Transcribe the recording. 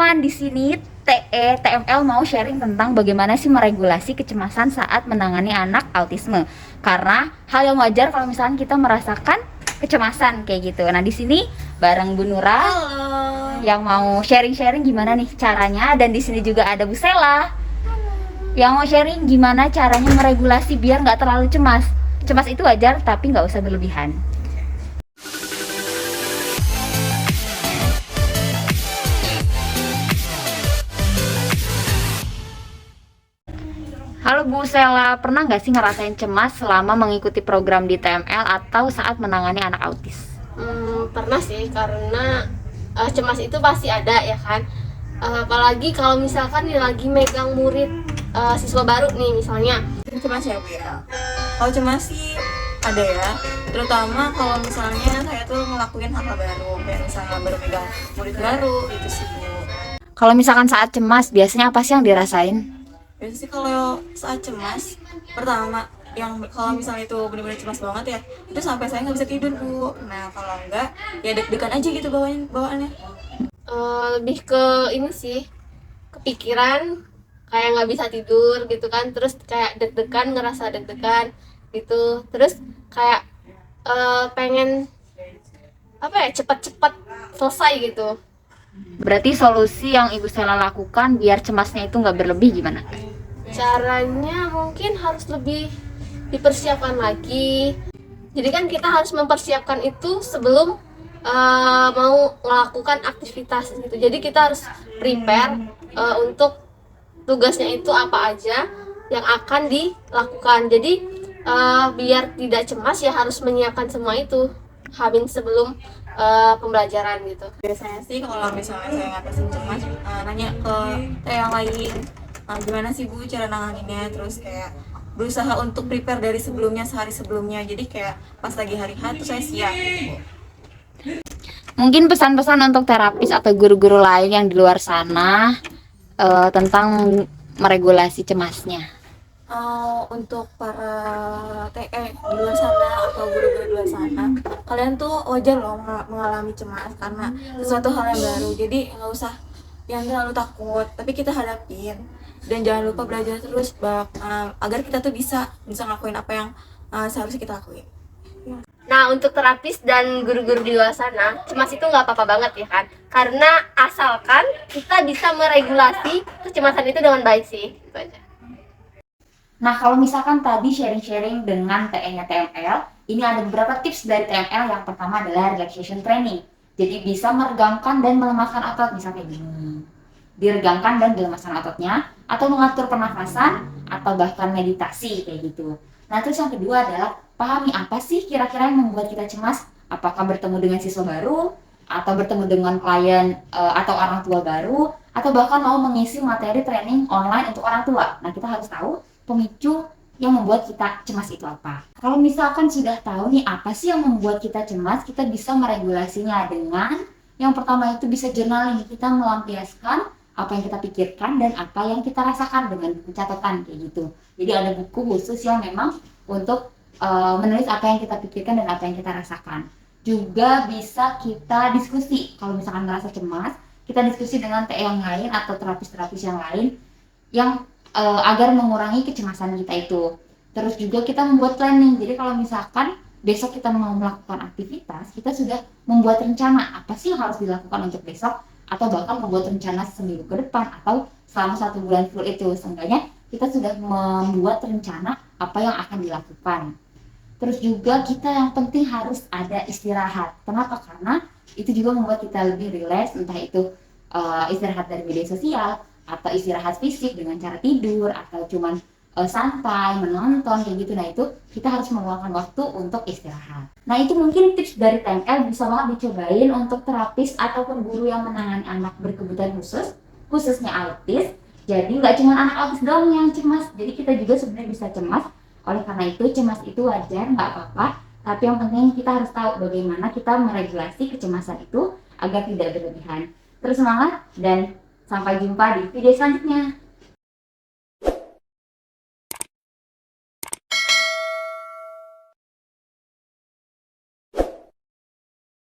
teman-teman, di sini TML mau sharing tentang bagaimana sih meregulasi kecemasan saat menangani anak autisme. Karena hal yang wajar kalau misalnya kita merasakan kecemasan kayak gitu. Nah, di sini bareng Bu Nura. Halo. Yang mau sharing-sharing gimana nih caranya, dan di sini juga ada Bu Sela yang mau sharing gimana caranya meregulasi biar nggak terlalu cemas. Cemas itu wajar tapi nggak usah berlebihan. Halo Bu Sela, pernah nggak sih ngerasain cemas selama mengikuti program di TML atau saat menangani anak autis? Pernah sih, karena cemas itu pasti ada ya kan. Apalagi kalau misalkan lagi megang murid siswa baru nih misalnya. Cemas ya Bu ya. Kalau cemas sih ada ya, terutama kalau misalnya saya tuh ngelakuin hal baru, kayak misalnya baru megang murid baru gitu sih Bu. Kalau misalkan saat cemas, biasanya apa sih yang dirasain? Biasanya sih kalau saat cemas, pertama yang kalau misalnya itu benar-benar cemas banget ya, itu sampai saya nggak bisa tidur Bu. Nah kalau enggak ya deg-degan aja gitu bawaannya. Lebih ke ini sih, kepikiran, kayak nggak bisa tidur gitu kan, terus kayak deg-degan, ngerasa deg-degan gitu, terus kayak pengen apa ya, cepat-cepat selesai gitu. Berarti solusi yang Ibu Sela lakukan biar cemasnya itu nggak berlebih gimana? Caranya mungkin harus lebih dipersiapkan lagi. Jadi kan kita harus mempersiapkan itu sebelum mau melakukan aktivitas gitu. Jadi kita harus prepare untuk tugasnya itu apa aja yang akan dilakukan. Jadi biar tidak cemas ya harus menyiapkan semua itu hamin sebelum pembelajaran gitu. Biasanya sih kalau misalnya saya ngatasin cemas, nanya ke yang lain, gimana sih Bu cara nanganinnya, terus kayak berusaha untuk prepare dari sebelumnya, sehari sebelumnya, jadi kayak pas lagi hari H tuh saya siap gitu Bu. Mungkin pesan-pesan untuk terapis atau guru-guru lain yang di luar sana tentang meregulasi cemasnya. Untuk para TE di luar sana atau guru-guru di luar sana, kalian tuh wajar loh mengalami cemas karena sesuatu hal yang baru, jadi nggak usah yang terlalu takut, tapi kita hadapin dan jangan lupa belajar terus agar kita tuh bisa ngelakuin apa yang seharusnya kita lakuin. Nah, untuk terapis dan guru-guru di luar sana, cemas itu nggak apa-apa banget ya kan? Karena asalkan kita bisa meregulasi kecemasan itu dengan baik sih, itu aja. Nah, kalau misalkan tadi sharing-sharing dengan TE-nya TML, ini ada beberapa tips dari TML. Yang pertama adalah relaxation training. Jadi bisa meregangkan dan melemahkan otot, misalnya kayak gini. Diregangkan dan dilemaskan ototnya, atau mengatur pernafasan, atau bahkan meditasi kayak gitu. Nah, terus yang kedua adalah pahami apa sih kira-kira yang membuat kita cemas. Apakah bertemu dengan siswa baru, atau bertemu dengan klien atau orang tua baru, atau bahkan mau mengisi materi training online untuk orang tua. Nah, kita harus tahu pemicu yang membuat kita cemas itu apa. Kalau misalkan sudah tahu nih apa sih yang membuat kita cemas, kita bisa meregulasinya dengan yang pertama itu bisa journaling. Kita melampiaskan apa yang kita pikirkan dan apa yang kita rasakan dengan buku catatan kayak gitu. Jadi ada buku khusus yang memang untuk menulis apa yang kita pikirkan dan apa yang kita rasakan. Juga bisa kita diskusi. Kalau misalkan merasa cemas, kita diskusi dengan TE yang lain atau terapis-terapis yang lain yang agar mengurangi kecemasan kita itu. Terus juga kita membuat planning. Jadi kalau misalkan besok kita mau melakukan aktivitas, kita sudah membuat rencana apa sih yang harus dilakukan untuk besok, atau bahkan membuat rencana seminggu ke depan atau selama 1 bulan full itu. Seenggaknya kita sudah membuat rencana apa yang akan dilakukan. Terus juga kita yang penting harus ada istirahat. Kenapa? Karena itu juga membuat kita lebih rileks, entah itu istirahat dari media sosial, atau istirahat fisik dengan cara tidur, atau cuman santai, menonton kayak gitu. Nah, itu kita harus meluangkan waktu untuk istirahat. Nah, itu mungkin tips dari TML bisa banget dicobain untuk terapis ataupun guru yang menangani anak berkebutuhan khusus, khususnya autis. Jadi nggak cuma anak autis doang yang cemas, jadi kita juga sebenarnya bisa cemas. Oleh karena itu, cemas itu wajar, nggak apa-apa. Tapi yang penting kita harus tahu bagaimana kita meregulasi kecemasan itu agar tidak berlebihan. Terus semangat dan sampai jumpa di video selanjutnya.